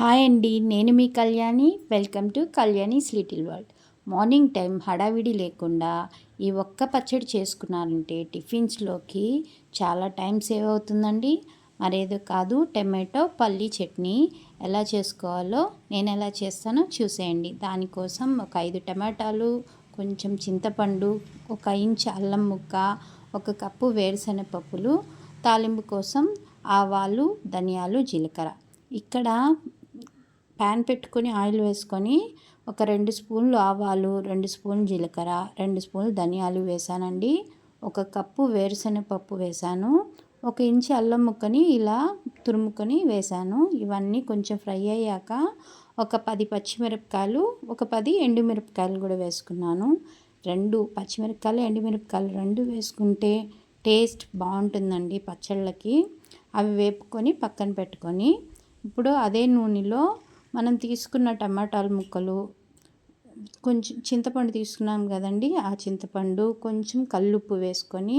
Hi అండి, నేను మీ Kalyani. Welcome to Kalyani's little world. Morning time హడావిడి లేకుండా ఈ ఒక్క పచ్చడి చేసుకున్నారంటే టిఫిన్స్లోకి చాలా టైం సేవ్ అవుతుందండి. మరేదో కాదు, టమాటో పల్లీ చట్నీ ఎలా చేసుకోవాలో నేను ఎలా చేస్తానో చూసేయండి. దానికోసం ఒక 5 టమాటాలు, కొంచెం చింతపండు, 1 ఇంచ్ అల్లం ముక్క, 1 కప్పు వేరుశనగ పప్పులు, తాలింపు కోసం ఆవాలు, ధనియాలు, జీలకర్ర. ఇక్కడ ప్యాన్ పెట్టుకొని ఆయిల్ వేసుకొని ఒక 2 స్పూన్లు ఆవాలు, 2 స్పూన్లు జీలకర్ర, 2 స్పూన్లు ధనియాలు వేసానండి. 1 కప్పు వేరుశనగపప్పు వేసాను. 1 ఇంచు అల్లం ముక్కని ఇలా తురుముకొని వేసాను. ఇవన్నీ కొంచెం ఫ్రై అయ్యాక ఒక 10 పచ్చిమిరపకాయలు, ఒక 10 ఎండుమిరపకాయలు కూడా వేసుకున్నాను. 2 పచ్చిమిరపకాయలు, ఎండుమిరపకాయలు 2 వేసుకుంటే టేస్ట్ బాగుంటుందండి పచ్చళ్ళకి. అవి వేపుకొని పక్కన పెట్టుకొని ఇప్పుడు అదే నూనెలో మనం తీసుకున్న టమాటాల ముక్కలు, కొంచెం చింతపండు తీసుకున్నాం కదండి, ఆ చింతపండు, కొంచెం కల్లుప్పు వేసుకొని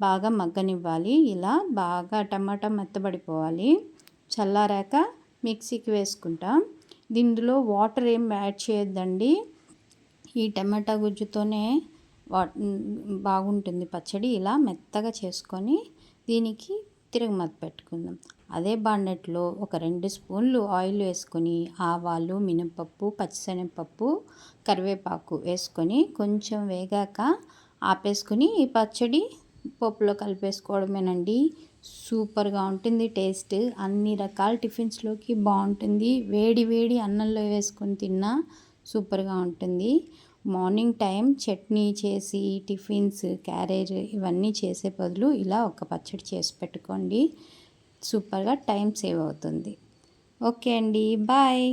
బాగా మగ్గనివ్వాలి. ఇలా బాగా టమాటా మెత్తబడిపోవాలి. చల్లారాక మిక్సీకి వేసుకుంటాం. దీనిలో వాటర్ ఏం యాడ్ చేయొద్దండి. ఈ టమాటా గుజ్జుతోనే బాగుంటుంది పచ్చడి. ఇలా మెత్తగా చేసుకొని దీనికి తిరగమత పెట్టుకుందాం. అదే బాండెట్లో ఒక 2 స్పూన్లు ఆయిల్ వేసుకొని ఆవాలు, మినపప్పు, పచ్చిశనగపప్పు, కరివేపాకు వేసుకొని కొంచెం వేగాక ఆపేసుకొని ఈ పచ్చడి పప్పులో కలిపేసుకోవడమేనండి. సూపర్గా ఉంటుంది టేస్ట్. అన్ని రకాల టిఫిన్స్లోకి బాగుంటుంది. వేడి వేడి అన్నంలో వేసుకొని తిన్నా సూపర్గా ఉంటుంది. మార్నింగ్ టైం చట్నీ చేసి టిఫిన్స్, క్యారేజ్ ఇవన్నీ చేసే బదులు ఇలా ఒక పచ్చడి చేసి పెట్టుకోండి. సూపర్గా టైం సేవ్ అవుతుంది. ఓకే అండి, బాయ్.